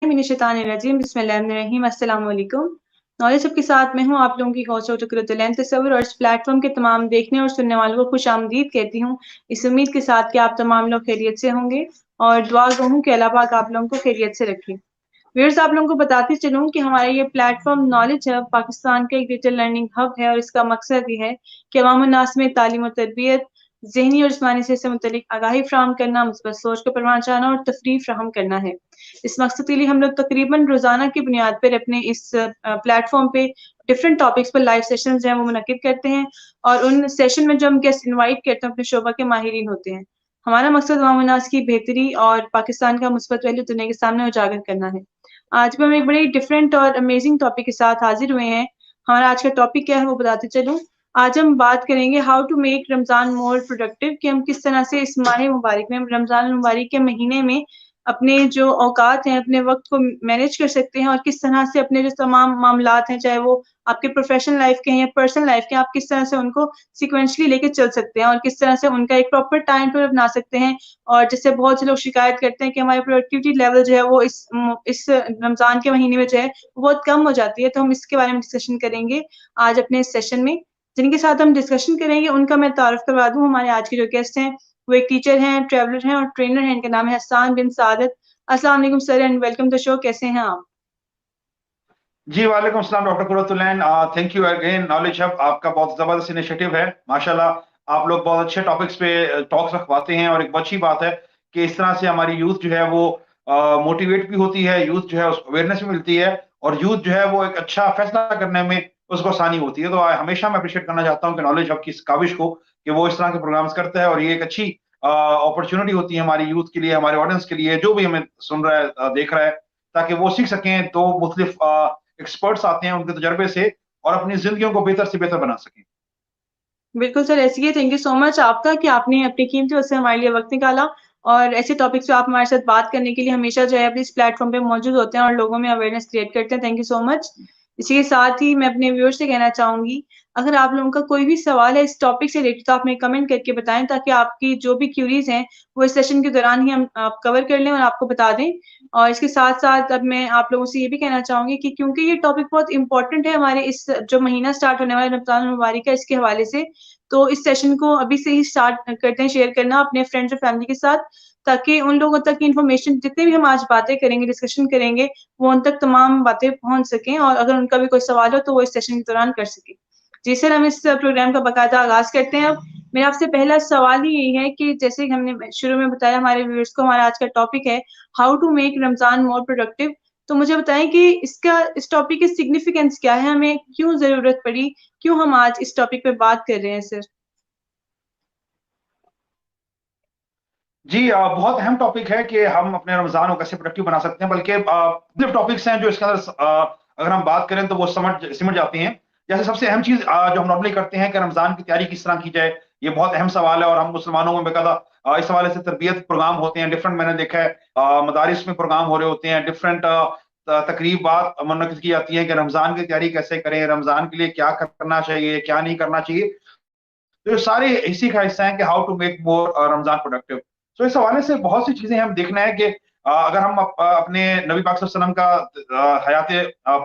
मिनश्शैतानिर्रजीम बिस्मिल्लाहिर्रहमानिर्रहीम अस्सलाम वालेकुम। नॉलेज सबके साथ मैं हूँ आप लोगों की होस्ट टुकरतुलैन तस्वुर और इस प्लेटफॉर्म के तमाम देखने और सुनने वालों को खुशामदीद कहती हूँ, इस उम्मीद के साथ कि आप तमाम लोग खैरियत से होंगे और दुआ गो हूँ कि अल्लाह पाक आप लोगों को खैरियत से रखे। व्यूअर्स, आप लोगों को बताती चलूँ कि हमारा ये प्लेटफॉर्म नॉलेज हब पाकिस्तान का एक डिजिटल लर्निंग हब है और इसका मकसद ये है कि अवाम उन्नास में तालीम और तरबियत, ज़हनी और जिस्मानी सेहत से मुतल्लिक आगाही फराहम करना, मुस्बत सोच को परवान चढ़ाना और तफरीह फराहम करना है। इस मकसद के लिए हम लोग तकरीबन रोज़ाना की बुनियाद पर अपने इस प्लेटफॉर्म पे डिफरेंट टॉपिक्स पर लाइव सेशंस जो हैं वो मुनक्किद करते हैं और उन सेशन में जो हम गेस्ट इनवाइट करते हैं अपने शोबा के माहिरीन होते हैं। हमारा मकसद अवाम उन्नास की बेहतरी और पाकिस्तान का मुस्बत पहलू दुनिया के सामने उजागर करना है। आज भी हम एक बड़े डिफरेंट और अमेजिंग टॉपिक के साथ हाजिर हुए हैं। हमारा आज का टॉपिक क्या है वो बताते चलूँ। आज हम बात करेंगे how to make Ramzan more productive, कि हम किस तरह से इस माह मुबारक में, रमज़ान मुबारक के महीने में अपने जो औकात हैं, अपने वक़्त को मैनेज कर सकते हैं और किस तरह से अपने जो तमाम मामलात हैं, चाहे वो आपके प्रोफ़ेशनल लाइफ़ के हैं या पर्सनल लाइफ़ के, आप किस तरह से उनको सीक्वेंशली लेके चल सकते हैं और किस तरह से उनका एक प्रॉपर टाइम टेबल बना सकते हैं। और जैसे बहुत से लोग शिकायत करते हैं कि हमारी प्रोडक्टिविटी लेवल जो है वो इस रमज़ान के महीने में जो है वो बहुत कम हो जाती है, तो हम इसके बारे में डिस्कशन करेंगे आज अपने इस सेशन में। जिनके साथ हम डिस्कशन करेंगे उनका मैं तारुफ करवा दूँ। हमारे आज के जो गेस्ट हैं वो एक टीचर हैं, ट्रैवलर हैं और ट्रेनर हैं। इनका नाम है हस्सान बिन सादत। अस्सलाम वालेकुम sir and welcome to the show. कैसे हैं आप? जी वालेकुम सलाम doctor Quratulain. Thank you again. Knowledge hub आपका बहुत जबरदस्त इनिशिएटिव है, माशाल्लाह। आप लोग बहुत अच्छे टॉपिक्स पे टॉक्स रखवाते हैं और एक बहुत अच्छी बात है कि इस तरह से हमारी यूथ जो है वो मोटिवेट भी होती है, यूथ जो है उसको अवेयरनेस भी मिलती है और यूथ जो है वो एक अच्छा फैसला करने में उसको आसानी होती है। तो हमेशा मैं अप्रिशिएट करना चाहता हूँ कि नॉलेज हब की इस काविश को कि वो इस तरह के प्रोग्राम्स करता है और ये एक अच्छी अपॉर्चुनिटी होती है हमारी यूथ के लिए, हमारे ऑडियंस के लिए, जो भी हमें सुन रहा है, देख रहा है, ताकि वो सीख सकें। तो मुख्तलिफ एक्सपर्ट्स आते हैं उनके तजर्बे से और अपनी जिंदगियों को बेहतर से बेहतर बना सकें। बिल्कुल सर, ऐसे ही थैंक यू सो मच आपका कि आपने अपनी कीमती वक़्त से हमारे लिए वक़्त निकाला और ऐसे टॉपिक्स पे आप हमारे साथ बात करने के लिए हमेशा जो है अपने इस प्लेटफ़ॉर्म पे मौजूद होते हैं और लोगों में अवेयरनेस क्रिएट करते हैं। Thank you so much. इसी के साथ ही मैं अपने व्यूअर्स से कहना चाहूँगी, अगर आप लोगों का कोई भी सवाल है इस टॉपिक से रिलेटेड तो आप हमें कमेंट करके बताएँ, ताकि आपकी जो भी क्यूरीज़ हैं वो इस सेशन के दौरान ही हम आप कवर कर लें और आपको बता दें। और इसके साथ-साथ अब मैं आप लोगों से ये भी कहना चाहूँगी कि क्योंकि ये टॉपिक बहुत इम्पोर्टेंट है हमारे इस जो महीना स्टार्ट होने वाला है रमज़ान मुबारक का, इसके हवाले से, तो इस सेशन को अभी से ही स्टार्ट करते हैं शेयर करना अपने फ्रेंड्स और फैमिली के साथ, ताकि उन लोगों तक इन्फॉर्मेशन, जितनी भी हम आज बातें करेंगे, डिस्कशन करेंगे, वो उन तक तमाम बातें पहुँच सकें और अगर उनका भी कोई सवाल हो तो वो इस सेशन के दौरान कर सकें। जी सर, हम इस प्रोग्राम का बाकायदा आगाज़ करते हैं अब। मेरा आपसे पहला सवाल ही यही है कि जैसे कि हमने शुरू में बताया हमारे व्यूअर्स को, हमारा आज का टॉपिक है how to make Ramzan more productive. तो मुझे बताएँ कि इस टॉपिक की सिग्निफिकेंस क्या है? हमें क्यों ज़रूरत पड़ी? क्यों हम आज इस टॉपिक पे बात कर रहे हैं सर? जी, बहुत अहम टॉपिक है कि हम अपने रमजान को कैसे प्रोडक्टिव बना सकते हैं, बल्कि मुख्तलिफ टॉपिक्स हैं जो इसके अंदर अगर हम बात करें तो वो सिमट जाती हैं। जैसे सबसे अहम चीज जो हम नॉर्मली करते हैं कि रमजान की तैयारी किस तरह की जाए, ये बहुत अहम सवाल है और हम मुसलमानों में बेकायदा इस हवाले से तरबियत प्रोग्राम होते हैं डिफरेंट। मैंने देखा है मदारिस में प्रोग्राम हो रहे होते हैं, डिफरेंट तकरीबात मुनक्किद की जाती हैं कि रमजान की तैयारी कैसे करें, रमजान के लिए क्या करना चाहिए, क्या नहीं करना चाहिए। तो ये सारे इसी का हिस्सा है कि how to make more Ramzan productive. तो इस हवाले से बहुत सी चीजें हम देखना है कि अगर हम अपने नबी पाक सल्लल्लाहु अलैहि वसल्लम का हयात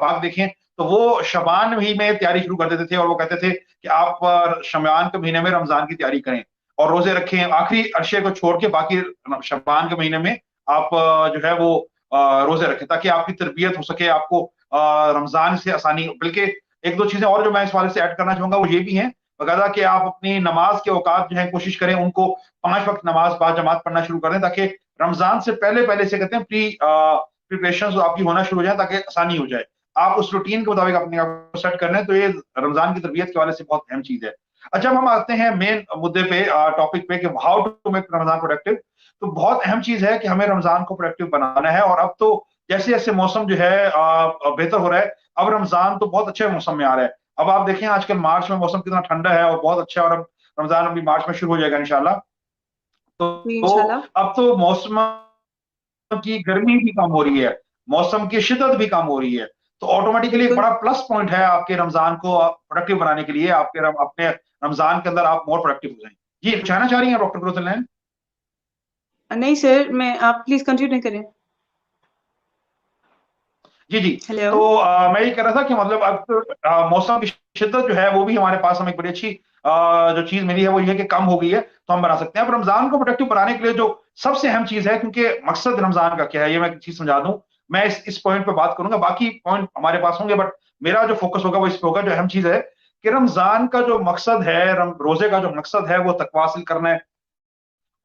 पाक देखें तो वो शबान ही में तैयारी शुरू कर देते थे और वो कहते थे कि आप शबान के महीने में रमजान की तैयारी करें और रोजे रखें, आखिरी अरशे को छोड़ के बाकी शबान के महीने में आप जो है वो रोजे रखें, ताकि आपकी तरबियत हो सके, आपको रमजान से आसानी हो। बल्कि एक दो चीजें और जो मैं इस वाले से ऐड करना चाहूंगा वो ये भी हैं बकायदा कि आप अपनी नमाज के औकात जो है कोशिश करें उनको 5 वक्त नमाज बाजमात पढ़ना शुरू कर दें, ताकि रमजान से पहले पहले से कहते हैं प्रिपरेशन आपकी होना शुरू हो जाए, ताकि आसानी हो जाए। आप उस रूटीन के मुताबिक अपने आप को सेट कर लें, तो ये रमजान की तरबियत के वाले से बहुत अहम चीज है। अच्छा, अब हम आते हैं मेन मुद्दे पे, टॉपिक पे, कि how to make Ramzan productive. तो बहुत अहम चीज है कि हमें रमजान को प्रोडक्टिव बनाना है और अब तो जैसे जैसे मौसम जो है बेहतर हो रहा है, अब रमजान तो बहुत अच्छे मौसम में आ रहा है। अब आप देखें आजकल मार्च में मौसम कितना ठंडा है और बहुत अच्छा है और अब रमजान अभी मार्च में शुरू हो जाएगा इंशाल्लाह। जी, तो इंशाल्लाह। अब तो मौसम की गर्मी भी कम हो रही है, मौसम की शिद्दत भी कम हो रही है, तो ऑटोमेटिकली एक बिल्कुल। बड़ा प्लस पॉइंट है आपके रमजान को प्रोडक्टिव बनाने के लिए। अपने रमजान के अंदर आप मोर प्रोडक्टिव हो जाएं। जी, कुछ कहना चाह रही हैं डॉक्टर फिरोज? नहीं सर, मैं आप प्लीज़ कंटिन्यू करें। जी जी। हेलो। तो मैं ये कह रहा था कि मतलब अब तो, मौसम की शिद्दत जो है वो भी हमारे पास हमें एक बड़ी अच्छी जो चीज मिली है वो ये है कि कम हो गई है, तो हम बना सकते हैं। अब रमजान को प्रोडक्टिव बनाने के लिए जो सबसे अहम चीज है, क्योंकि मकसद रमजान का क्या है ये मैं एक चीज समझा दूं। मैं इस पॉइंट पे बात करूंगा, बाकी पॉइंट हमारे पास होंगे, बट मेरा जो फोकस होगा वो इस पे होगा। जो अहम चीज है कि रमजान का जो मकसद है, रोजे का जो मकसद है वो तकवा हासिल करना है।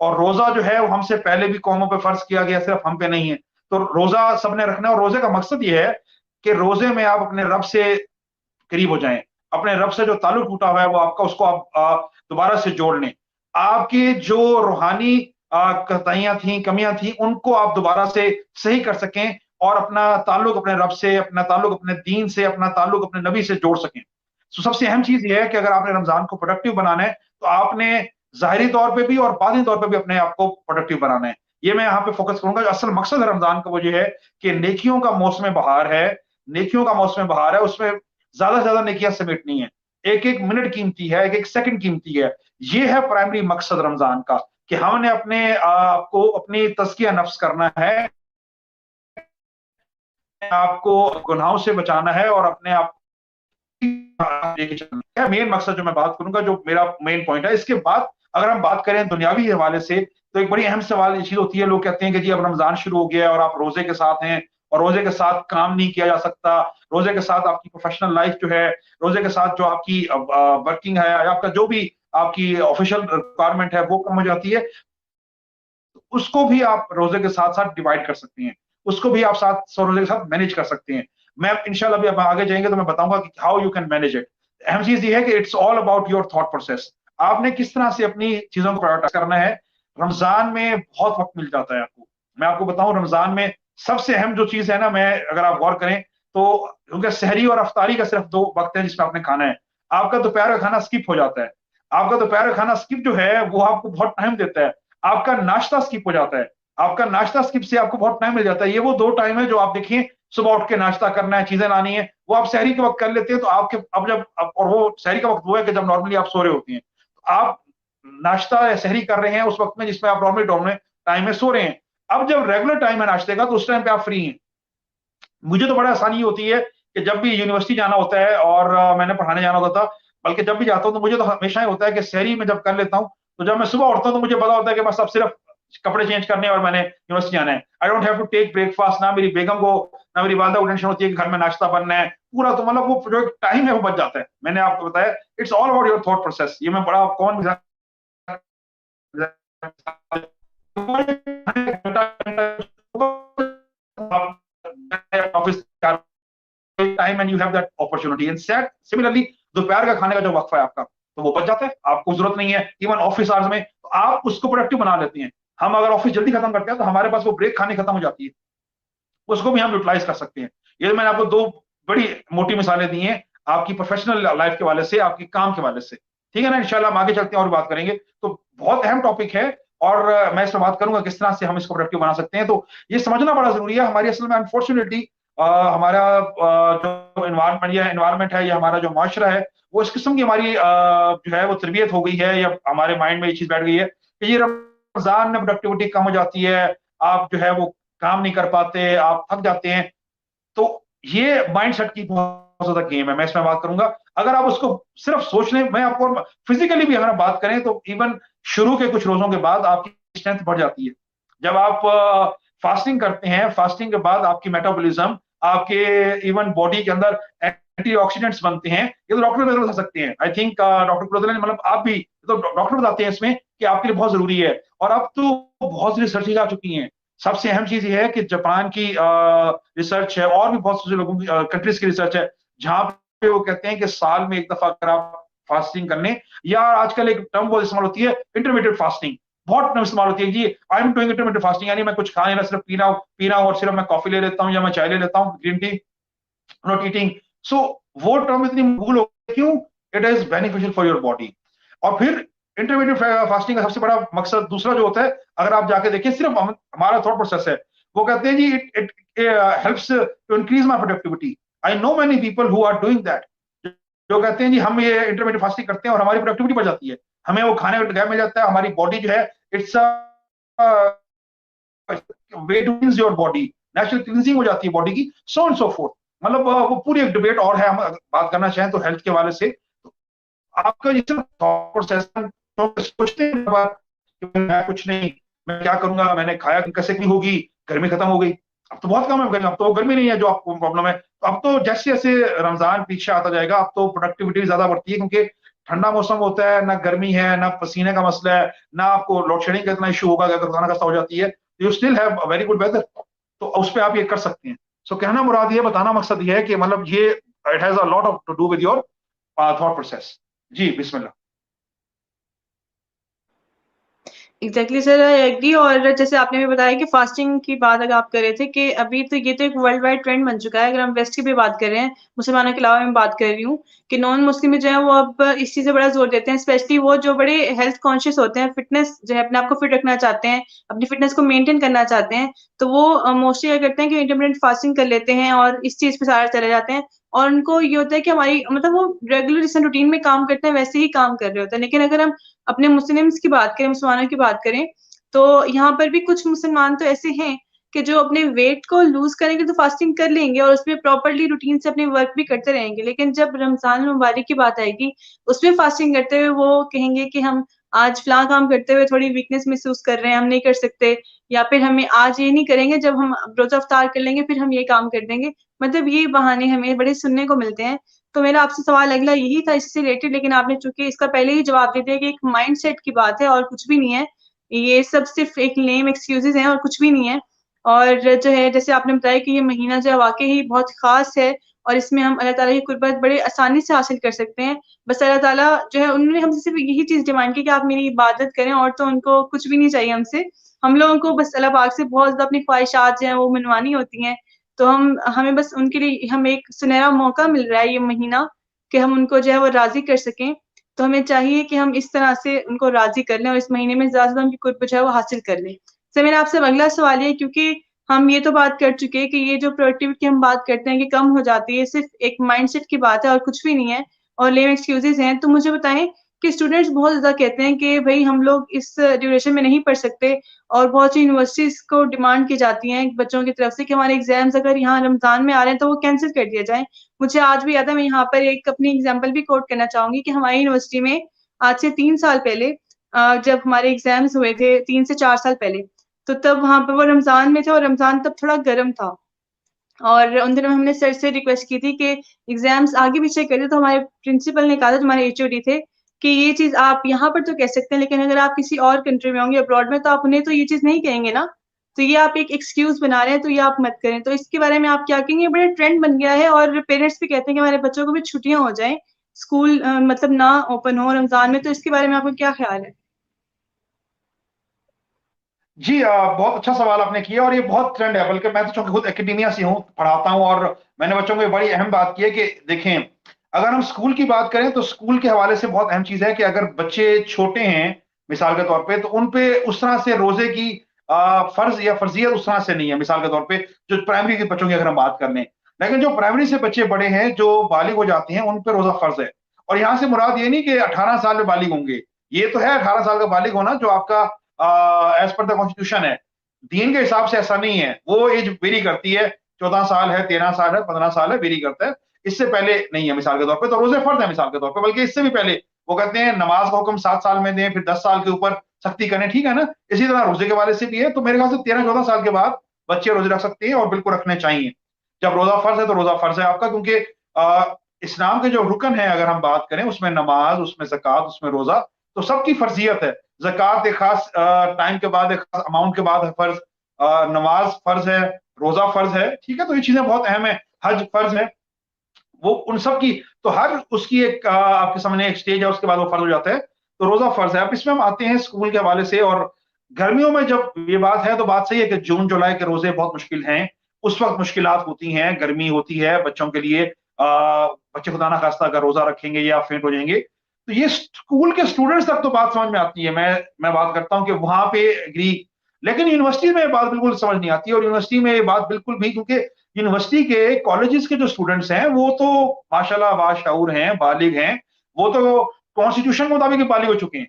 और रोजा जो है वो हमसे पहले भी कौमों पे फर्ज किया गया, सिर्फ हम पे नहीं है। तो रोजा सबने रखना है, और रोजे का मकसद ये है कि रोजे में आप अपने रब से करीब हो जाएं। अपने रब से जो ताल्लुक टूटा हुआ है वो आपका, उसको आप दोबारा से जोड़ लें। आपकी जो रूहानी कताइयां थी, कमियां थी, उनको आप दोबारा से सही कर सकें और अपना ताल्लुक अपने रब से, अपना ताल्लुक अपने दीन से, अपना ताल्लुक अपने नबी से जोड़ सकें। तो सबसे अहम चीज ये है कि अगर आपने रमजान को प्रोडक्टिव बनाना है तो आपने ज़ाहिरी तौर पे भी और बातिनी तौर पे भी अपने आप को प्रोडक्टिव बनाना है। ये मैं यहाँ पे फोकस करूंगा। जो असल मकसद है रमजान का वो ये है कि नेकियों का मौसम बहार है, नेकियों का मौसम बहार है, उसमें ज्यादा से ज्यादा नेकियां समेटनी है। एक एक मिनट कीमती है, एक एक सेकंड कीमती है। ये है प्राइमरी मकसद रमजान का, कि हमने अपने आपको अपनी तज़किया नफ्स करना है, आपको गुनाहों से बचाना है और अपने आप मेन मकसद जो मैं बात करूंगा, जो मेरा मेन पॉइंट है। इसके बाद अगर हम बात करें दुनियावी हवाले से, तो एक बड़ी अहम सवाल ये चीज होती है, लोग कहते हैं कि जी अब रमजान शुरू हो गया है और आप रोजे के साथ हैं और रोजे के साथ काम नहीं किया जा सकता, रोजे के साथ आपकी प्रोफेशनल लाइफ जो है, रोजे के साथ जो आपकी वर्किंग है, आपका जो भी आपकी ऑफिशियल रिक्वायरमेंट है वो कम हो जाती है। उसको भी आप रोजे के साथ साथ डिवाइड कर सकती हैं, उसको भी आप साथ सौ रोजे के साथ मैनेज कर सकते हैं। मैं इंशाल्लाह भी अब आगे जाएंगे तो मैं बताऊंगा कि how you can manage it. अहम चीज ये है कि it's all about your thought process. आपने किस तरह से अपनी चीजों को प्रायोरिटाइज करना है। रमजान में बहुत वक्त मिल जाता है आपको। मैं आपको बताऊं, रमजान में सबसे अहम जो चीज है ना, मैं अगर आप गौर करें तो, क्योंकि सहरी और अफ्तारी का सिर्फ दो वक्त है जिसमें आपने खाना है। आपका दोपहर का खाना स्किप हो जाता है। आपका दोपहर का खाना स्किप जो है वो आपको बहुत टाइम देता है। आपका नाश्ता स्किप हो जाता है। आपका नाश्ता स्किप से आपको बहुत टाइम मिल जाता है। ये वो दो टाइम है जो आप देखिए, सुबह उठ के नाश्ता करना है, चीजें लानी है, वो आप सहरी के वक्त कर लेते हैं। तो आपके और वो सहरी का वक्त वो है कि जब नॉर्मली आप सो रहे होती हैं, तो आप नाश्ता या सहरी कर रहे हैं उस वक्त में जिसमें आप नॉर्मली टाइम में सो रहे हैं। अब जब रेगुलर टाइम है नाश्ते का, तो उस टाइम पे आप फ्री हैं। मुझे तो बड़ा आसानी होती है कि जब भी यूनिवर्सिटी जाना होता है और मैंने पढ़ाने जाना होता था, बल्कि जब भी जाता हूँ तो मुझे तो हमेशा ही होता है कि सहरी में जब कर लेता हूँ, तो जब मैं सुबह उठता हूँ तो मुझे पता होता है कि बस अब सिर्फ कपड़े चेंज करने और मैंने यूनिवर्सिटी जाना है। I don't have to take breakfast. ना मेरी बेगम को, ना मेरी वालदा को टेंशन होती है कि घर में नाश्ता बनना है पूरा। तो मतलब वो जो टाइम है वो बच जाता है। मैंने आपको बताया, it's all about your thought process. ये मैं बड़ा कौन office time and you have that opportunity and set similarly. दोपहर का खाने का जो वक्फा है आपका, तो वो बच जाता है, आपको जरूरत नहीं है इवन ऑफिस आवर्स में, तो आप उसको प्रोडक्टिव बना लेते हैं। हम अगर ऑफिस जल्दी खत्म करते हैं तो हमारे पास वो ब्रेक खाने खत्म हो जाती है, उसको भी हम यूटिलाइज कर सकते हैं। ये मैंने आपको दो बड़ी मोटी मिसालें दी हैं, आपकी प्रोफेशनल लाइफ के वाले से, आपकी काम के वाले से। ठीक है ना, इंशाल्लाह हम आगे चलते हैं और बात करेंगे। तो बहुत अहम टॉपिक है, और मैं इस पर बात करूंगा किस तरह से हम इसको प्रोडक्टिव बना सकते हैं। तो ये समझना बड़ा जरूरी है। हमारी असल में अनफॉर्चुनेटली हमारा जो एनवायरमेंट है या हमारा जो माशरा है, वो इस किस्म की हमारी जो है वो तरबियत हो गई है, या हमारे माइंड में ये चीज बैठ गई है कि ये रमजान में प्रोडक्टिविटी कम हो जाती है, आप जो है वो काम नहीं कर पाते, आप थक जाते हैं। तो ये माइंडसेट की बहुत ज्यादा गेम है, मैं इसमें बात करूंगा। अगर आप उसको सिर्फ सोच लें, मैं आपको फिजिकली भी अगर बात करें तो इवन शुरू के कुछ रोजों के बाद आपकी स्ट्रेंथ बढ़ जाती है। जब आप फास्टिंग करते हैं, फास्टिंग के बाद आपकी मेटाबॉलिज्म, आपके इवन बॉडी के अंदर एंटीऑक्सीडेंट्स बनते हैं। ये तो डॉक्टर बता सकते हैं। आई थिंक डॉक्टर कुलदीप ने, मतलब आप भी तो डॉक्टर बताते हैं इसमें कि आपके लिए बहुत जरूरी है। और अब तो बहुत सी रिसर्चेज आ चुकी हैं। सबसे अहम चीज ये है कि जापान की रिसर्च है और भी बहुत से लोगों की कंट्रीज की रिसर्च है, जहां पे वो कहते हैं कि साल में एक दफा अगर आप फास्टिंग करने, या आजकल एक टर्म बहुत इस्तेमाल होती है इंटरमीडिएट फास्टिंग, बहुत टर्म इस्तेमाल होती है जी, I am doing intermediate fasting, यानी मैं कुछ खा नहीं रहा, सिर्फ पी रहा हूँ और सिर्फ मैं कॉफी ले लेता हूँ या मैं चाय ले लेता हूँ, ग्रीन टी, नॉट ईटिंग। सो वो टर्म इतनी मकबूल हो गई, क्यों? It is beneficial for your body. और फिर इंटरमीडिएट फास्टिंग का सबसे बड़ा मकसद दूसरा जो होता है, अगर आप जाके देखिए, सिर्फ हमारा थॉट प्रोसेस है। वो कहते हैं जी it it helps to increase my productivity. I know many people who are doing that, जो कहते हैं जी हम ये इंटरमीडिएट फास्टिंग करते हैं और हमारी प्रोडक्टिविटी बढ़ जाती है, हमें वो खाने का गैप मिल जाता है, हमारी बॉडी जो है, it's way to cleanse your body natural cleansing हो जाती है बॉडी की, सो एंड सो फोर्थ। मतलब वो पूरी एक डिबेट और है, हम अगर बात करना चाहें तो हेल्थ के हवाले से। तो आपका ये सब थॉट प्रोसेस तो सोचते हैं कि मैं कुछ नहीं, मैं क्या करूंगा, मैंने खाया कैसे भी होगी, गर्मी खत्म हो गई। अब तो बहुत कम है गर्मी, अब तो गर्मी नहीं है जो आपको प्रॉब्लम है। तो अब तो जैसे जैसे रमजान पीछे आता जाएगा, अब तो प्रोडक्टिविटी ज्यादा बढ़ती है, क्योंकि ठंडा मौसम होता है, ना गर्मी है, ना पसीने का मसला है, ना आपको लोड शेडिंग का इतना इशू होगा अगर रोजाना खस्ता हो जाती है। You still have very good weather, तो उस पर आप ये कर सकते हैं। सो कहना मुराद ये, बताना मकसद ये है कि मतलब ये it has a lot of to do with your thought process. जी बिस्मिल्लाह। Exactly sir, I agree. और जैसे आपने भी बताया कि फास्टिंग की बात अगर आप कर रहे थे कि अभी तो ये तो एक वर्ल्ड वाइड ट्रेंड बन चुका है। अगर हम वेस्ट की भी बात कर रहे हैं, मुसलमानों के अलावा मैं बात कर रही हूँ कि नॉन मुस्लिम जो है वो अब इस चीज़ से बड़ा जोर देते हैं, स्पेशली वो जो बड़े हेल्थ कॉन्शियस होते हैं, फिटनेस जो है अपने आप को फिट रखना चाहते हैं, अपनी फिटनेस को मेंटेन करना चाहते हैं। तो वो मोस्टली क्या करते हैं कि इंटरमिटेंट फास्टिंग कर लेते हैं और इस चीज़ पे सारा चले जाते हैं। और उनको ये होता है कि हमारी मतलब वो रेगुलर जैसे रूटीन में काम करते हैं वैसे ही काम कर रहे होते हैं। लेकिन अगर हम अपने मुस्लिम्स की बात करें, मुसलमानों की बात करें, तो यहाँ पर भी कुछ मुसलमान तो ऐसे हैं कि जो अपने वेट को लूज करेंगे तो फास्टिंग कर लेंगे और उसमें प्रॉपर्ली रूटीन से अपने वर्क भी करते रहेंगे। लेकिन जब रमजान मुबारक की बात आएगी, उसमें फास्टिंग करते हुए वो कहेंगे कि हम आज फलां काम करते हुए थोड़ी वीकनेस महसूस कर रहे हैं, हम नहीं कर सकते, या फिर हमें आज ये नहीं करेंगे, जब हम रोजा अफ्तार कर लेंगे फिर हम ये काम कर देंगे। मतलब ये बहाने हमें बड़े सुनने को मिलते हैं। तो मेरा आपसे सवाल अगला यही था इससे रिलेटेड, लेकिन आपने चूंकि इसका पहले ही जवाब दे दिया कि एक माइंड सेट की बात है और कुछ भी नहीं है, ये सब सिर्फ एक लेम एक्सक्यूजेज हैं और कुछ भी नहीं है। और जो है जैसे आपने बताया कि ये महीना जो है वाकई ही बहुत खास है और इसमें हम अल्लाह ताला की कुर्बत बड़े आसानी से हासिल कर सकते हैं। बस अल्लाह ताला जो है उन्होंने हमसे सिर्फ यही चीज़ डिमांड की कि आप मेरी इबादत करें, और तो उनको कुछ भी नहीं चाहिए हमसे। हम लोगों को बस अल्लाह पाक से बहुत ज़्यादा अपनी ख्वाहिशात जो हैं वो मनवानी होती हैं। तो हमें बस उनके लिए हमें एक सुनहरा मौका मिल रहा है ये महीना कि हम उनको जो है वो राज़ी कर सकें। तो हमें चाहिए कि हम इस तरह से उनको राज़ी कर लें और इस महीने में ज़्यादा से ज़्यादा उनकी कुर्ब जो है वो हासिल कर लें। सर मेरा आपसे अगला सवाल ये, क्योंकि हम ये तो बात कर चुके हैं कि ये जो प्रोडक्टिविटी हम बात करते हैं कि कम हो जाती है, सिर्फ एक माइंडसेट की बात है और कुछ भी नहीं है और लेम एक्सक्यूजेज़ हैं। तो मुझे बताएँ कि स्टूडेंट्स बहुत ज़्यादा कहते हैं कि भई हम लोग इस ड्यूरेशन में नहीं पढ़ सकते, और बहुत सी यूनिवर्सिटीज़ को डिमांड की जाती है बच्चों की तरफ से कि हमारे एग्ज़ाम्स अगर यहाँ रमज़ान में आ रहे हैं तो वो कैंसल कर दिए जाएँ। मुझे आज भी याद है, मैं यहाँ पर एक अपनी एग्ज़ाम्पल भी कोट करना चाहूँगी कि हमारी यूनिवर्सिटी में आज से 3 साल पहले जब हमारे एग्ज़ाम्स हुए थे, 3 से 4 साल पहले, तो तब वहाँ पे वो रमज़ान में थे और रमज़ान तब थोड़ा गर्म था। और उन दिनों हमने सर से रिक्वेस्ट की थी कि एग्ज़ाम्स आगे-पीछे कर दें, तो हमारे प्रिंसिपल ने कहा था, जो हमारे एचओडी थे, कि ये चीज़ आप यहाँ पर तो कह सकते हैं, लेकिन अगर आप किसी और कंट्री में होंगे, अब्रॉड में, तो आप उन्हें तो ये चीज़ नहीं कहेंगे ना। तो ये आप एक एक्सक्यूज़ बना रहे हैं, तो ये आप मत करें। तो इसके बारे में आप क्या कहेंगे? ये बड़ा ट्रेंड बन गया है और पेरेंट्स भी कहते हैं कि हमारे बच्चों को भी छुट्टियाँ हो जाएँ, स्कूल मतलब ना ओपन हो रमज़ान में, तो इसके बारे में आपका क्या ख़्याल है? जी बहुत अच्छा सवाल आपने किया, और ये बहुत ट्रेंड है। बल्कि मैं तो चूंकि खुद एकेडमिया से हूँ, पढ़ाता हूँ, और मैंने बच्चों को ये बड़ी अहम बात की है कि देखें, अगर हम स्कूल की बात करें तो स्कूल के हवाले से बहुत अहम चीज है कि अगर बच्चे छोटे हैं, मिसाल के तौर पे, तो उन पे उस तरह से रोजे की फर्ज या फर्जियत उस तरह से नहीं है। मिसाल के तौर पे जो प्राइमरी के बच्चों की अगर हम बात कर लें, लेकिन जो प्राइमरी से बच्चे बड़े हैं, जो बालिग हो जाते हैं, उन पे रोजा फर्ज है। और यहाँ से मुराद ये नहीं कि 18 साल में बालिग होंगे, ये तो है 18 साल का बालिग होना जो आपका एज पर द कॉन्स्टिट्यूशन है। दीन के हिसाब से ऐसा नहीं है, वो एज वेरी करती है, 14 साल है, 13 साल है, 15 साल है, वेरी करता है। इससे पहले नहीं है मिसाल के तौर पे, तो रोजे फर्ज है मिसाल के तौर पे। बल्कि इससे भी पहले वो कहते हैं नमाज का हुक्म 7 साल में दें, फिर 10 साल के ऊपर सख्ती करें, ठीक है ना। इसी तरह रोजे के हवाले से भी है। तो मेरे ख्याल से 13-14 साल के बाद बच्चे रोजे रख सकते हैं, और बिल्कुल रखने चाहिए। जब रोजा फर्ज है तो रोजा फर्ज है आपका, क्योंकि इस्लाम के जो रुकन है अगर हम बात करें, उसमें नमाज, उसमें ज़कात, उसमें रोजा, तो सबकी फर्जियत है। ज़कात एक खास टाइम के बाद, एक खास अमाउंट के बाद है फर्ज, नमाज फर्ज है, रोजा फर्ज है, ठीक है। तो ये चीजें बहुत अहम है। हज फर्ज है, वो उन सब की, तो हर उसकी एक आपके सामने एक स्टेज है, उसके बाद वो फर्ज हो जाता है। तो रोजा फर्ज है। अब इसमें हम आते हैं स्कूल के हवाले से, और गर्मियों में जब ये बात है तो बात सही है कि जून जुलाई के रोजे बहुत मुश्किल हैं। उस वक्त मुश्किलात होती हैं, गर्मी होती है बच्चों के लिए। बच्चे खुदा ना खास्ता अगर रोजा रखेंगे या फेंट हो जाएंगे, तो ये स्कूल के स्टूडेंट्स तक तो बात समझ में आती है। मैं बात करता हूँ कि वहां पे एग्री, लेकिन यूनिवर्सिटी में ये बात बिल्कुल समझ नहीं आती। और यूनिवर्सिटी में ये बात बिल्कुल भी, क्योंकि यूनिवर्सिटी के कॉलेजेस के जो स्टूडेंट्स हैं वो तो माशाल्लाह बाशऊर हैं, बालिग हैं, वो तो कॉन्स्टिट्यूशन के मुताबिक बालिग हो चुके हैं।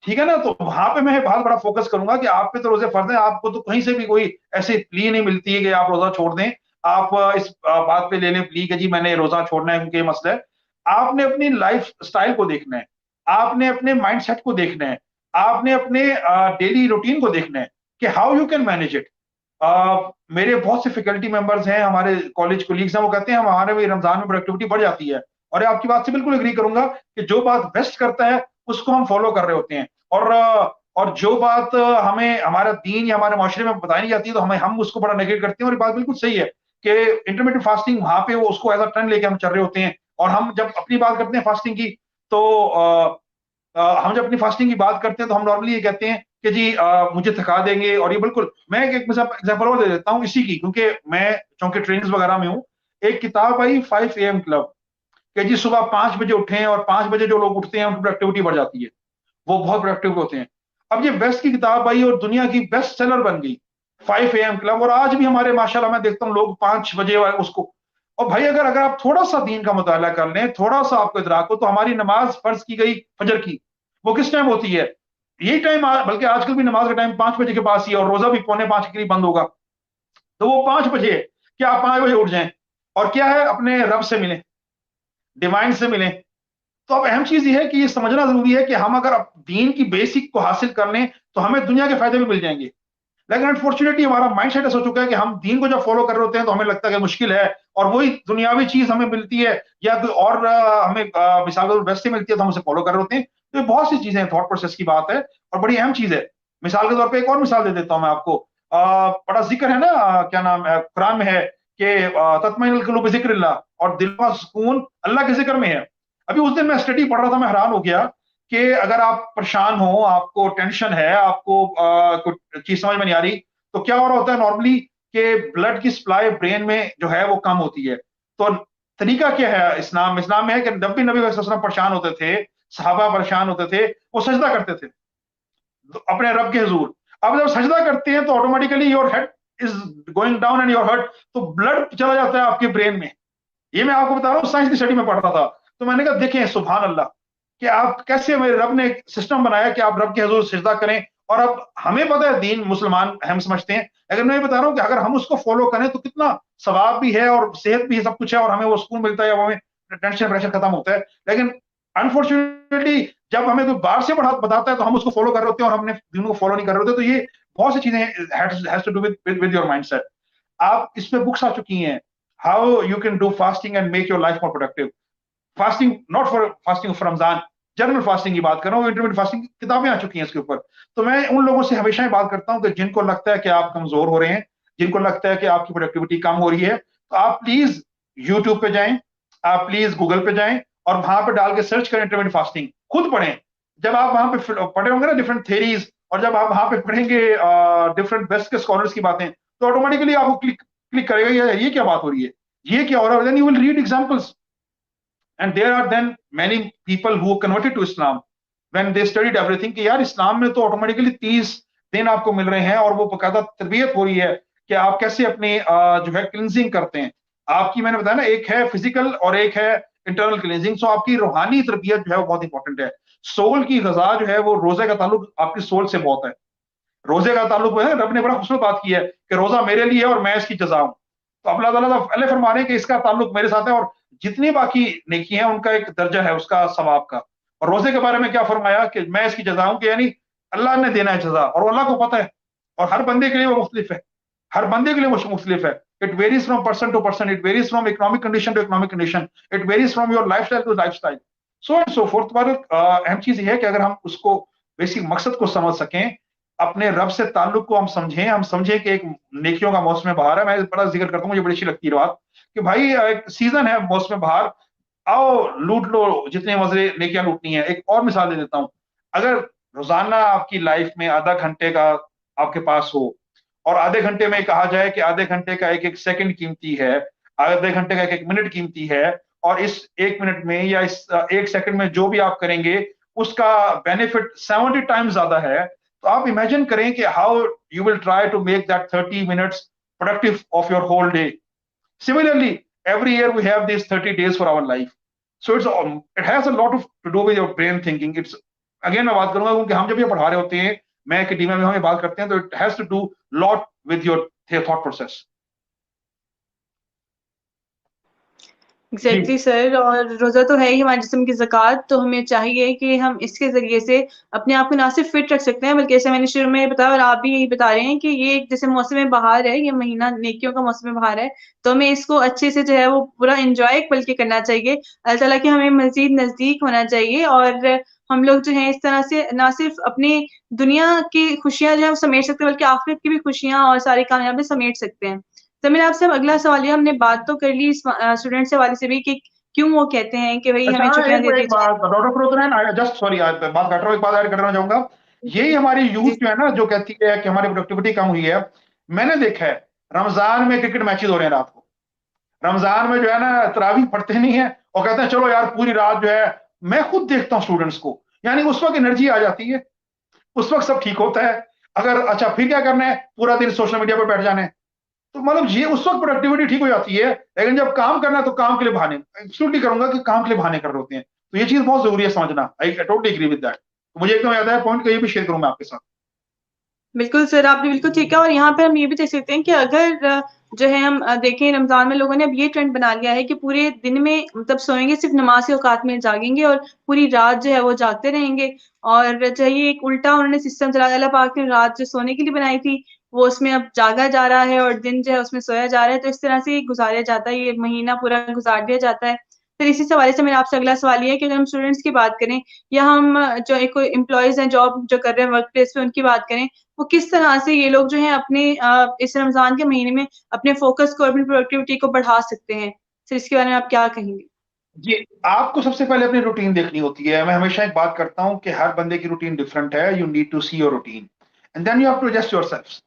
ठीक है ना। तो वहां पे मैं बहुत बड़ा फोकस करूंगा कि आप पे तो रोजे फर्ज है, आपको तो कहीं से भी कोई ऐसी प्ली नहीं मिलती है कि आप रोजा छोड़ दें। आप इस बात पे ले लें प्ली कि जी मैंने रोजा छोड़ना है क्योंकि ये मसला है। आपने अपनी लाइफ स्टाइल को देखना है, आपने अपने माइंड सेट को देखना है, आपने अपने डेली रूटीन को देखना है कि how you can manage it. मेरे बहुत से फैकल्टी मेंबर्स हैं, हमारे कॉलेज कोलीग्स हैं, वो कहते हैं हमारे भी रमजान में प्रोडक्टिविटी बढ़ जाती है। और आपकी बात से बिल्कुल एग्री करूंगा कि जो बात बेस्ट करता है उसको हम फॉलो कर रहे होते हैं। और जो बात हमें हमारा दीन या हमारे माशरे में बताई नहीं जाती है तो हम उसको बड़ा नेगेट करते हैं। और ये बात बिल्कुल सही है कि इंटरमीडिएट फास्टिंग वहां पे वो उसको एज अ ट्रेंड लेके हम चल रहे होते हैं। और हम जब अपनी बात करते हैं फास्टिंग की, तो हम जब अपनी फास्टिंग की बात करते हैं तो हम नॉर्मली ये कहते हैं कि जी मुझे थका देंगे। और ये बिल्कुल, मैं एक एग्जांपल और दे देता हूँ इसी की, क्योंकि मैं चूंकि ट्रेनिंग्स वगैरह में हूँ। एक किताब आई 5 AM क्लब, कि जी सुबह 5 बजे उठें और 5 बजे जो लोग उठते हैं उनकी प्रोडक्टिविटी बढ़ जाती है, वो बहुत प्रोडक्टिव होते हैं। अब ये बेस्ट की किताब आई और दुनिया की बेस्ट सेलर बन गई 5 AM क्लब। और आज भी हमारे माशाल्लाह मैं देखता हूँ लोग 5 बजे उसको। और भाई अगर अगर आप थोड़ा सा दीन का मुताला कर लें, थोड़ा सा आपको इदराक हो, तो हमारी नमाज फर्ज की गई फजर की, वो किस टाइम होती है? यही टाइम, बल्कि आजकल भी नमाज का टाइम 5 बजे के पास ही है और रोजा भी पौने 5 के करीब बंद होगा। तो वो 5 बजे, क्या आप 5 बजे उठ जाएं और क्या है अपने रब से मिलें, डिवाइन से मिलें। तो अब अहम चीज ये है कि ये समझना जरूरी है कि हम अगर दीन की बेसिक को हासिल कर लें तो हमें दुनिया के फायदे भी मिल जाएंगे। लेकिन अनफॉर्चुनेटली हमारा माइंड सेट ऐसा हो चुका है कि हम दीन को जब फॉलो कर रहे होते हैं तो हमें लगता है कि मुश्किल है, और वही दुनियावी चीज हमें मिलती है या कोई और हमें मिसाल के तौर पर वैसे मिलती है तो हम उसे फॉलो कर रहे होते हैं। तो ये बहुत सी चीजें थॉट प्रोसेस की बात है और बड़ी अहम चीज है। मिसाल के तौर पर एक और मिसाल दे देता हूं मैं आपको। बड़ा जिक्र है ना, क्या नाम है, कुरान में है कि तत्मइनुल कुलूब बिज़िक्रिल्लाह, और दिल का सुकून अल्लाह के जिक्र में है। अभी उस दिन मैं स्टडी पढ़ रहा था, मैं हैरान हो गया कि अगर आप परेशान हो, आपको टेंशन है, आपको कोई चीज समझ में नहीं आ रही, तो क्या हो रहा होता है नॉर्मली कि ब्लड की सप्लाई ब्रेन में जो है वो कम होती है। तो तरीका क्या है इस्लाम में है कि जब भी नबी वसल्लम परेशान होते थे, सहाबा परेशान होते थे, वो सजदा करते थे अपने रब के हुजूर। अब जब सजदा करते हैं तो automatically your head is going down and your heart, तो ब्लड चला जाता है आपके ब्रेन में। ये मैं आपको बता रहा हूँ, साइंस की स्टडी में पढ़ रहा था। तो मैंने कहा देखें सुभान अल्लाह, कि आप कैसे, मेरे रब ने एक सिस्टम बनाया कि आप रब के हुजूर सिजदा करें। और अब हमें पता है दीन मुसलमान हम समझते हैं, लेकिन मैं बता रहा हूँ कि अगर हम उसको फॉलो करें तो कितना सवाब भी है और सेहत भी है, सब कुछ है, और हमें वो सुकून मिलता है, वो हमें टेंशन प्रेशर खत्म होता है। लेकिन अनफॉर्चुनेटली जब हमें कोई बाहर से बताता है तो हम उसको फॉलो कर रहे होते हैं और हमने दीन को फॉलो नहीं कर रहे होते। तो ये बहुत सी चीजें has to do with your mindset. आप इसमें बुक्स आ चुकी हैं, how you can do fasting and make your life more productive. Fasting not for fasting for Ramzan, general fasting की बात कर रहा हूँ, इंटरमीडिएट फास्टिंग किताबें आ चुकी हैं इसके ऊपर। तो मैं उन लोगों से हमेशा ही बात करता हूँ कि जिनको लगता है कि आप कमजोर हो रहे हैं, जिनको लगता है कि आपकी प्रोडक्टिविटी कम हो रही है, तो आप प्लीज यूट्यूब पे जाएं, आप प्लीज गूगल पे जाएं और वहां पे डाल के सर्च करें इंटरमीडिएट फास्टिंग, खुद पढ़ें। जब आप वहां पे पढ़े होंगे ना डिफरेंट थेरीज, और जब आप वहां पे पढ़ेंगे डिफरेंट बेस्ट के स्कॉलर्स की बातें, तो ऑटोमेटिकली आपको क्लिक क्लिक करेगा ये क्या बात हो रही है, ये क्या हो रहा है। Then you will read examples, and there are then many people who converted to Islam when they studied everything कि यार इस्लाम में तो ऑटोमेटिकली 30 दिन आपको मिल रहे हैं और वो बकायदा तरबियत हो रही है कि आप कैसे अपनी जो है क्लिनजिंग करते हैं। आपकी, मैंने बताया ना, एक है फिजिकल और एक है इंटरनल क्लिनजिंग। सो आपकी रूहानी तरबियत जो है वो बहुत इंपॉर्टेंट है। सोल की गजा जो है वो रोजे का ताल्लुक आपकी सोल से बहुत है। रोजे का ताल्लुक है, रब ने बड़ा खूबसूरत बात की है कि रोजा मेरे लिए है और मैं इसकी जजा हूं। तो अल्लाह ताला पहले फरमा रहे हैं कि इसका ताल्लुक मेरे साथ है, और जितनी बाकी नेकी है उनका एक दर्जा है उसका सवाब का। और रोजे के बारे में क्या फरमाया कि मैं इसकी जजा हूं, कि यानी अल्लाह ने देना है जजा, और वो अल्लाह को पता है। और हर बंदे के लिए वो मुख्तलिफ है, हर बंदे के लिए वो मुख्तलिफ है। It varies from person to person, it varies from economic condition to economic condition, it varies from your lifestyle to lifestyle, so and so forth. पर अहम चीज ये है कि अगर हम उसको बेसिक मकसद को समझ सकें, अपने रब से ताल्लुक को हम समझें कि एक नेकियों का मौसम बहार है। मैं बड़ा जिक्र करता हूँ, मुझे बड़ी अच्छी लगती है बात कि भाई एक सीजन है मौसम बहार, आओ लूट लो जितने मजे नेकियां लूटनी है। एक और मिसाल दे देता हूँ, अगर रोजाना आपकी लाइफ में आधा घंटे का आपके पास हो, और आधे घंटे में कहा जाए कि आधे घंटे का एक एक सेकंड कीमती है, आधे घंटे का एक एक मिनट कीमती है, और इस 1 मिनट में या इस 1 सेकंड में जो भी आप करेंगे उसका बेनिफिट 70 टाइम्स ज्यादा है। तो आप इमेजिन करें कि how you will try to make that 30 minutes productive of your whole day. Similarly, every year we have these 30 days for our life. So it has a lot of to do with your brain thinking. It's again मैं बात करूंगा क्योंकि हम जब ये पढ़ा रहे होते हैं, मैं एकेडमिया में हम ये बात करते हैं, तो it has to do lot with your thought process. जी एग्जैक्टली सर, और रोज़ा तो है ही हमारे जिस्म की ज़कात, तो हमें चाहिए कि हम इसके ज़रिए से अपने आप को ना सिर्फ फिट रख सकते हैं, बल्कि जैसे मैंने शुरू में बताया और आप भी यही बता रहे हैं कि ये एक जैसे मौसम बहार है, ये महीना नेकियों का मौसम बहार है, तो हमें इसको अच्छे से जो है वो पूरा एन्जॉय बल्कि करना चाहिए। अल्लाह ताला के हमें मज़ीद नज़दीक होना चाहिए, और हम लोग जो हैं इस तरह से ना सिर्फ अपनी दुनिया की खुशियाँ जो है वो समेट सकते हैं, बल्कि आखिरत की भी खुशियाँ और सारी कामयाबी समेट सकते हैं। तो मेरा आपसे अब अगला सवाल ये, हमने बात तो कर ली स्टूडेंट्स के हवाले से भी कि क्यों वो कहते हैं कि भई अच्छा, हमें हाँ, छुट्टियाँ एक दे दी एक जाएँ। बात डॉक्टर फिरोजन, जस्ट सॉरी, बात काट रहा हूँ, एक बात ऐड करना चाहूंगा। यही हमारी यूथ जी, जो है ना, जो कहती है कि हमारी प्रोडक्टिविटी कम हुई है। मैंने देखा है रमजान में क्रिकेट मैचेस हो रहे हैं रात को। रमजान में जो है ना तरावीह पढ़ते नहीं है और कहते हैं चलो यार पूरी रात जो है। मैं खुद देखता हूँ स्टूडेंट्स को, यानी उस वक्त एनर्जी आ जाती है, उस वक्त सब ठीक होता है। अगर अच्छा फिर क्या करना है, पूरा दिन सोशल मीडिया पर बैठ जाना है, तो मतलब ये उस वक्त प्रोडक्टिविटी ठीक हो जाती है। लेकिन जब काम करना है तो काम के लिए बहाने, एब्सोल्युटली करूंगा कि काम के लिए बहाने कर रहे होते हैं। तो ये चीज बहुत जरूरी है समझना। I totally agree with that. तो मुझे एकदम याद आया पॉइंट का, ये भी शेयर करूं मैं आपके साथ। बिल्कुल सर, आपने बिल्कुल ठीक कहा, और यहाँ पे हम ये भी देख सकते हैं कि अगर जो है हम देखें रमज़ान में लोगों ने अब ये ट्रेंड बना लिया है कि पूरे दिन में मतलब सोएँगे सिर्फ़ नमाज़ के औकात में जागेंगे, और पूरी रात जो है वो जागते रहेंगे। और जो है ये एक उल्टा उन्होंने सिस्टम चला दिया, अल्लाह पाक ने रात जो सोने के लिए बनाई थी, वो उसमें अब जागा जा रहा है और दिन जो है उसमें सोया जा रहा है। तो इस तरह से गुज़ारा जाता है, ये महीना पूरा गुज़ार दिया जाता है। फिर इसी हवाले से मेरा आपसे अगला सवाल ये है कि अगर हम स्टूडेंट्स की बात करें, या हम जो एक कोई एम्प्लॉइज़ हैं, जॉब जो कर रहे हैं वर्क प्लेस पे, उनकी बात करें, वो किस तरह से ये लोग जो हैं अपने इस रमज़ान के महीने में अपने फ़ोकस को, अपनी प्रोडक्टिविटी को बढ़ा सकते हैं? सर इसके बारे में आप क्या कहेंगे? जी, आपको सबसे पहले अपनी रूटीन देखनी होती है। मैं हमेशा एक बात करता हूं कि हर बंदे की रूटीन डिफरेंट है। You need to see your routine and then you have to adjust yourself.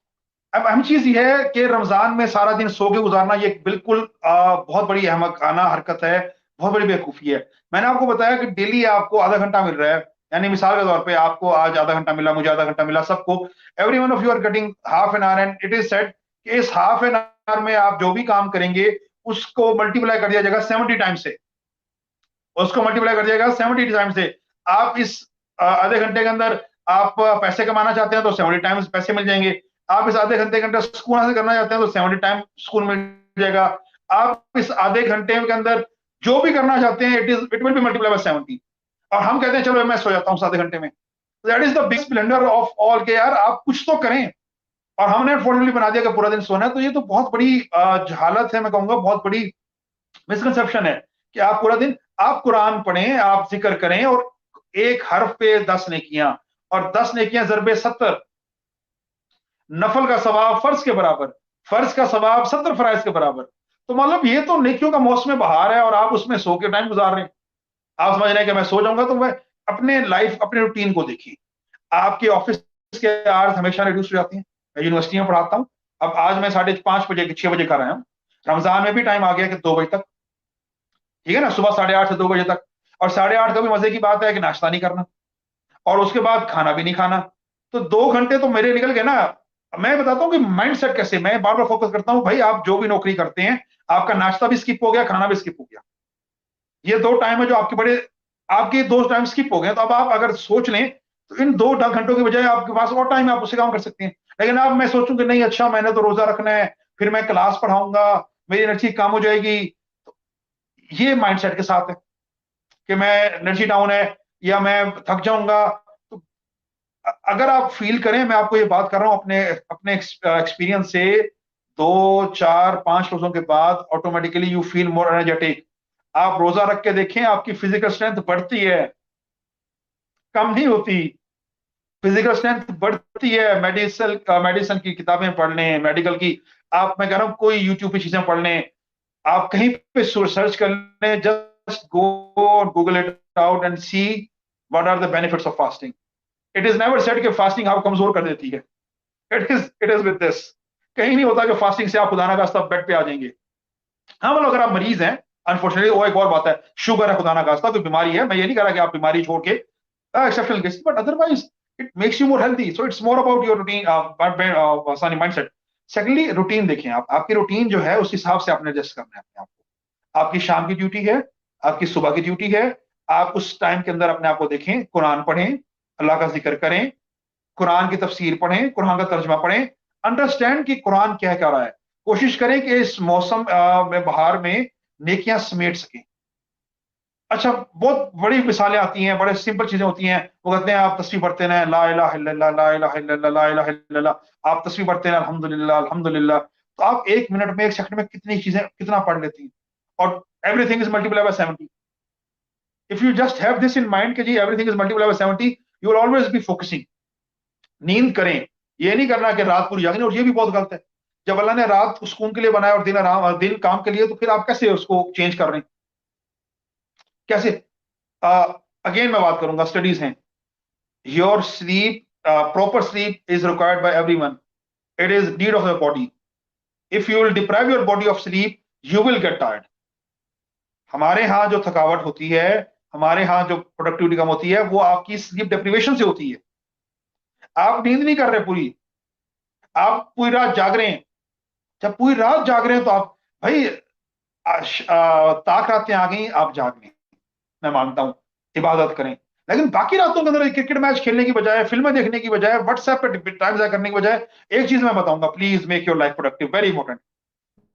अब अहम चीज ये है कि रमजान में सारा दिन सो के गुजारना, ये बिल्कुल बहुत बड़ी अहमकाना हरकत है, बहुत बड़ी बेवकूफी है। मैंने आपको बताया कि डेली आपको आधा घंटा मिल रहा है, यानी मिसाल के तौर पे आपको आज आधा घंटा मिला, मुझे आधा घंटा मिला, सबको, every one of you are getting half an hour, and it is said कि इस हाफ एन आवर में आप जो भी काम करेंगे उसको मल्टीप्लाई कर दिया जाएगा 70 टाइम से। उसको मल्टीप्लाई कर दिया जाएगा 70 टाइम से। आप इस आधे घंटे के अंदर आप पैसे कमाना चाहते हैं तो 70 टाइम्स पैसे मिल जाएंगे। आप इस आधे घंटे के अंदर सुकून हासिल करना चाहते हैं तो 70 टाइम सुकून मिल जाएगा। आप इस आधे घंटे के अंदर जो भी करना चाहते हैं it will be multiply by 70। और हम कहते हैं चलो मैं सो जाता हूँ उस आधे घंटे में। That is the biggest blunder of all के यार आप कुछ तो करें। और हमने फॉर्मली बना दिया कि पूरा दिन सोना है, तो ये तो बहुत बड़ी जहालत है, मैं कहूंगा बहुत बड़ी मिसकंसेप्शन है कि आप पूरा दिन आप कुरान पढ़ें, आप जिक्र करें, और एक हर्फ पे 10 नेकियां, और 10 नेकियां ज़रबे 70, नफल का सवाब फर्ज के बराबर, फर्ज का सवाब 70 फराइज के बराबर। तो मतलब ये तो नेकियों का मौसम बहार है और आप उसमें सो के टाइम गुजार रहे हैं। आप समझ रहे हैं कि मैं सो जाऊंगा, तो मैं अपने लाइफ अपने रूटीन को देखिए। आपके ऑफिस के आवर्स हमेशा रिड्यूस हो जाती हैं। मैं यूनिवर्सिटी में पढ़ाता हूँ। अब आज मैं 5:30 बजे 6 बजे कर रहा हूँ। रमजान में भी टाइम आ गया कि 2 बजे तक, ठीक है ना, सुबह 8:30 से 2 बजे तक। और 8:30 का भी मजे की बात है कि नाश्ता नहीं करना और उसके बाद खाना भी नहीं खाना। तो 2 घंटे तो मेरे निकल गए ना। मैं बताता हूँ कि माइंड सेट कैसे, मैं बार बार फोकस करता हूँ, भाई आप जो भी नौकरी करते हैं, आपका नाश्ता भी स्किप हो गया, खाना भी स्किप हो गया। ये 2 टाइम है जो आपके बड़े, आपके 2 टाइम स्किप हो गए। तो अब आप अगर सोच लें तो इन 2 घंटों की बजाय आपके पास और टाइम है, आप उससे काम कर सकते हैं। लेकिन अब मैं सोचूं कि नहीं, अच्छा मैंने तो रोजा रखना है, फिर मैं क्लास पढ़ाऊंगा, मेरी एनर्जी कम हो जाएगी, ये माइंडसेट के साथ है कि मैं एनर्जी डाउन है या मैं थक जाऊंगा। तो अगर आप फील करें, मैं आपको ये बात कर रहा हूं अपने अपने एक्सपीरियंस से, 2 4 5 रोजों के बाद automatically you feel more energetic. आप रोजा रख के देखें, आपकी फिजिकल स्ट्रेंथ बढ़ती है, कम नहीं होती। फिजिकल स्ट्रेंथ बढ़ती है। मेडिसिन मेडिसिन की किताबें पढ़ लें, मेडिकल की, आप, मैं कह रहा हूं कोई यूट्यूब पे चीजें पढ़ लें, आप कहीं पे सर्च कर लें, just go Google it out and see what are the benefits of fasting. It is never said कि फास्टिंग आपको कमजोर कर देती है। इट इज विद दिस, कहीं नहीं होता कि फास्टिंग से आप खुदा ना खास्ता बेड पे आ जाएंगे। हाँ मतलब अगर आप मरीज हैं, अनफॉर्चुनेटली वो एक और बात है, शुगर है, खुदा ना खास्ता कोई बीमारी है, मैं ये नहीं कह रहा कि आप बीमारी छोड़ के exceptional case, but otherwise it makes you more healthy. So it's more about your routine, sorry, mindset. Secondly routine देखें, आप आपकी रूटीन जो है उस हिसाब से आपने एडजस्ट करना है अपने आप को। आपकी शाम की ड्यूटी है, आपकी सुबह की ड्यूटी है, आप उस टाइम के अंदर अपने आप को देखें, कुरान पढ़ें, अल्लाह का जिक्र करें, कुरान की तफसीर पढ़ें, कुरान का तर्जमा पढ़ें, अंडरस्टैंड कि कुरान क्या कह रहा है। कोशिश करें कि इस मौसम में, बहार में, नेकियां समेट सकें। अच्छा, बहुत बड़ी मिसालें आती हैं, बड़े सिंपल चीजें होती हैं। वो कहते हैं आप तस्बीह पढ़ते रहें, ला इलाहा इल्लल्लाह, ला इलाहा इल्लल्लाह, ला इलाहा इल्लल्लाह। आप तस्बीह पढ़ते हैं, अल्हम्दुलिल्लाह, अल्हम्दुलिल्लाह। तो आप 1 मिनट में, 1 सेकंड में कितनी चीजें, कितना पढ़ लेती हैं। और everything is multiply by 70। If you just have this in mind कि जी everything is multiply by 70, you will always be focusing. नींद करें, ये नहीं करना कि रात पूरी जागनी, और ये भी बहुत गलत है। जब अल्लाह ने रात को सुकून के लिए बनाया और दिन आराम, दिन काम के लिए, तो फिर आप कैसे उसको चेंज कर रहे हैं, कैसे? अगेन मैं बात करूंगा, स्टडीज हैं, your sleep, proper sleep is required by everyone, it is need of the body. If you will deprive your body of sleep, you will get tired. हमारे यहाँ जो थकावट होती है, हमारे यहाँ जो प्रोडक्टिविटी कम होती है, वो आपकी स्लीप डिप्रीवेशन से होती है। आप नींद नहीं कर रहे पूरी, आप पूरी रात जाग रहे हैं। जब पूरी रात जाग रहे हैं तो आप, भाई, ताक रातें आ गई, आप जाग लें, मैं मानता हूं, इबादत करें। लेकिन बाकी रातों के अंदर क्रिकेट मैच खेलने की बजाय, फिल्में देखने की बजाय, व्हाट्सएप पे टाइम ज़ाया करने की बजाय, एक चीज मैं बताऊंगा, please make your life productive, very important.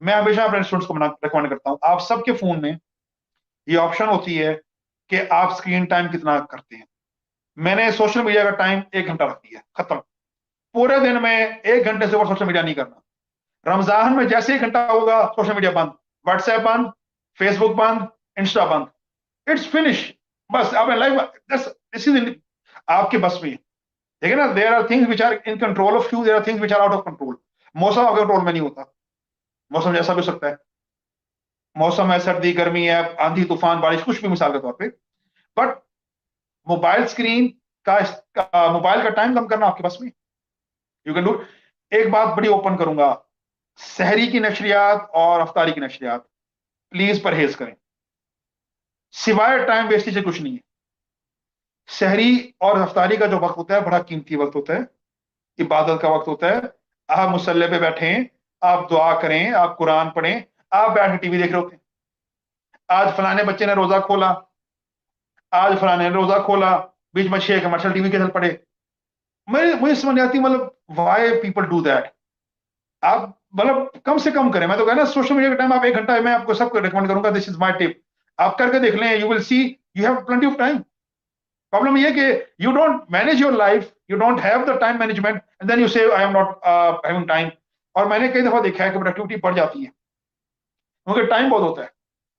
मैं हमेशा अपने स्टूडेंट्स को रिकमेंड करता हूं, आप सबके फोन में ये ऑप्शन होती है कि आप स्क्रीन टाइम कितना करते हैं। मैंने सोशल मीडिया का टाइम 1 घंटा रख दिया, खत्म। पूरे दिन में 1 घंटे से ऊपर सोशल मीडिया नहीं करना। रमजान में जैसे 1 घंटा होगा, सोशल मीडिया बंद, व्हाट्सएप बंद, फेसबुक बंद, इंस्टा बंद, इट्स फिनिश। बस आपने लाइफ, दिस इज आपके बस में है। ठीक है ना? There are things which are in control of you, there are things which are out of control. मौसम आपके कंट्रोल में नहीं होता, मौसम जैसा भी हो सकता है। मौसम है, सर्दी, गर्मी है, आंधी, तूफान, बारिश, कुछ भी, मिसाल के तौर पे। बट मोबाइल स्क्रीन मोबाइल का टाइम कम करना आपके बस में, यू कैन डू। एक बात बड़ी ओपन करूंगा, सहरी की नशरियात और अफ्तारी की नशरियात प्लीज परहेज करें, सिवाय टाइम वेस्टेज से कुछ नहीं है। सहरी और अफ्तारी का जो वक्त होता है, बड़ा कीमती वक्त होता है, इबादत का वक्त होता है। आप मुसल्ले पे बैठे, आप दुआ करें, आप कुरान पढ़ें, आप बैठ के टीवी देख रहे होते हैं। आज फलाने बच्चे ने रोजा खोला, आज फलाने ने रोजा खोला, बीच में 6 कमर्शियल टीवी के चल पड़े। मुझे समझ नहीं आती, मतलब वाई पीपल डू दैट। आप मतलब कम से कम करें। मैं तो कहना, सोशल मीडिया का टाइम आप 1 घंटा, मैं आपको सबको रिकमेंड करूंगा, दिस इज माय टिप। आप करके देख लें, you will see you have plenty of time. Problem ये कि you don't manage your life, you don't have the time management, and then you say I am not having time. और मैंने कई दफा देखा है कि प्रोडक्टिविटी बढ़ जाती है, क्योंकि टाइम बहुत होता है।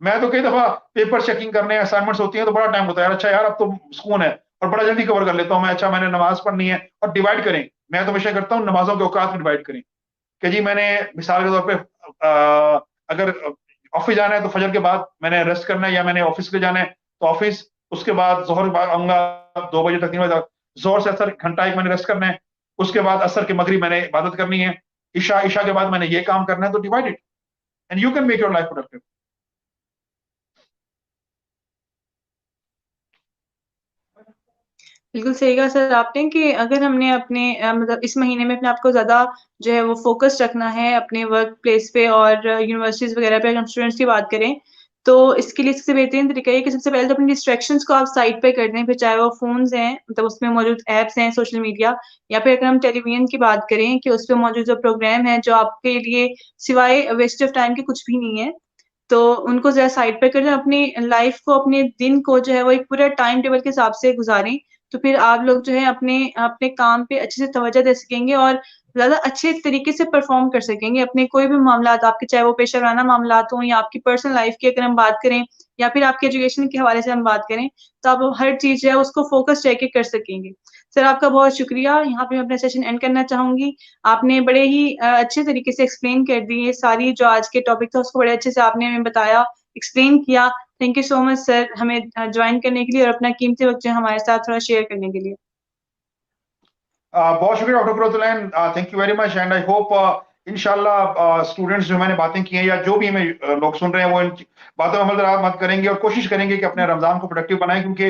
मैं तो कई दफा पेपर चेकिंग करने, असाइनमेंट्स होती हैं, तो बड़ा टाइम होता है यार। अच्छा यार, अब तो सुकून है और बड़ा जल्दी कवर कर लेता हूँ मैं। अच्छा, मैंने नमाज पढ़नी है, और डिवाइड करें। मैं तो हमेशा करता हूँ, नमाजों के औकात में डिवाइड करें कि जी मैंने, मिसाल के तौर पे, अगर ऑफिस जाना है तो फजर के बाद मैंने रेस्ट करना है, या मैंने ऑफिस के जाना है तो ऑफिस, उसके बाद जोहर के बाद आऊंगा 2 बजे तक, 3 बजे तक, जोहर से असर घंटा एक मैंने रेस्ट करना है, उसके बाद असर के मगरिब मैंने इबादत करनी है, ईशा ईशा के बाद मैंने ये काम करना है। तो divide it and you can make your life productive. बिल्कुल सही कहा सर आपने कि अगर हमने अपने मतलब इस महीने में अपने आप को ज़्यादा जो है वो फ़ोकस रखना है अपने वर्क प्लेस पे और यूनिवर्सिटीज़ वगैरह पे, अगर हम स्टूडेंट्स की बात करें, तो इसके लिए सबसे बेहतरीन तरीका ये है कि सबसे पहले तो अपनी डिस्ट्रैक्शंस को आप साइड पे कर दें, फिर चाहे वो फ़ोन्स हैं, मतलब उसमें मौजूद ऐप्स हैं, सोशल मीडिया, या फिर अगर हम टेलीविज़न की बात करें कि उसपे मौजूद जो प्रोग्राम है, जो आपके लिए सिवाय वेस्ट ऑफ टाइम के कुछ भी नहीं है, तो उनको ज़रा साइड पे कर दें। अपनी लाइफ़ को, अपने दिन को जो है वो एक पूरा टाइम टेबल के हिसाब से गुज़ारें, तो फिर आप लोग जो है अपने अपने काम पे अच्छे से तवज्जो दे सकेंगे और ज़्यादा अच्छे तरीके से परफ़ॉर्म कर सकेंगे। अपने कोई भी मामलात आपके, चाहे वो पेशा वराना मामलात हों या आपकी पर्सनल लाइफ़ की अगर हम बात करें, या फिर आपके एजुकेशन के हवाले से हम बात करें, तो आप हर चीज़ जो है उसको फ़ोकस रह के कर सकेंगे। सर आपका बहुत शुक्रिया। यहाँ पे मैं अपना सेशन एंड करना चाहूँगी। आपने बड़े ही अच्छे तरीके से एक्सप्लेन कर दी है सारी, जो आज के टॉपिक था उसको बड़े अच्छे से आपने हमें बताया, एक्सप्लेन किया। Thank you so much sir, हमें जॉइन करने के लिए और अपना कीमती वक़्त जो है हमारे साथ थोड़ा शेयर करने के लिए। बहुत शुक्रिया doctor Quratulain, thank you very much. And I hope इंशाल्लाह स्टूडेंट्स जो मैंने बातें की हैं, या जो भी हमें लोग सुन रहे हैं, वो इन बातों में अमल मत करेंगे और कोशिश करेंगे कि अपने रमजान को प्रोडक्टिव बनाएं, क्योंकि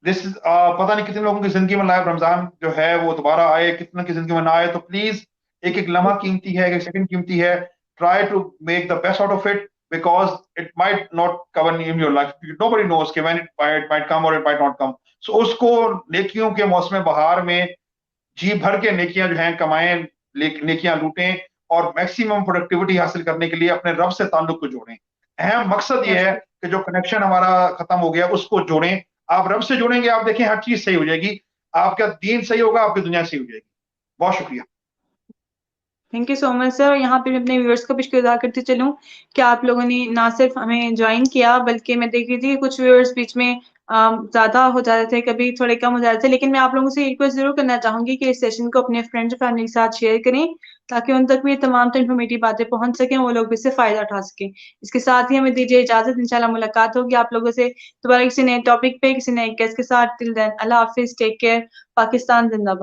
दिस पता नहीं कितने लोगों की जिंदगी में लाइव रमजान जो है वो दोबारा आए, कितने की जिंदगी में ना आए। तो प्लीज, एक एक लम्हा कीमती है, एक एक सेकंड कीमती है। Try to make the best out of it, because it might not cover in your life, nobody knows कि व्हेन इट माइट कम और it might not come. So उसको नेकियों के मौसम बहार में जी भर के नेकियां जो हैं कमाएं, नेकियां लूटें और मैक्सिमम प्रोडक्टिविटी हासिल करने के लिए अपने रब से ताल्लुक को जोड़ें। अहम मकसद ये है कि जो कनेक्शन हमारा खत्म हो गया उसको जोड़ें। आप रब से जुड़ेंगे, आप देखें हर चीज सही हो जाएगी, आपका दीन सही होगा, आपकी दुनिया सही हो जाएगी। बहुत शुक्रिया। Thank you so much sir. यहाँ पे मैं अपने व्यूअर्स का भी शुक्रिया अदा करते चलूँ कि आप लोगों ने ना सिर्फ हमें ज्वाइन किया, बल्कि मैं देख रही थी कि कुछ व्यूअर्स बीच में ज़्यादा हो जाते थे, कभी थोड़े कम हो जाते थे। लेकिन मैं आप लोगों से रिक्वेस्ट ज़रूर करना चाहूँगी कि इस सेशन को अपने फ्रेंड्स और फैमिली के साथ शेयर करें, ताकि उन तक भी तमाम तो इन्फॉर्मेटिव बातें पहुँच सकें, वो लोग भी इससे फ़ायदा उठा सकें। इसके साथ ही हमें दीजिए इजाज़त, इंशाल्लाह मुलाकात होगी आप लोगों से दोबारा किसी नए टॉपिक पे, किसी नए गेस्ट के साथ। टिल देन अल्लाह हाफ़िज़, टेक केयर, पाकिस्तान ज़िंदाबाद।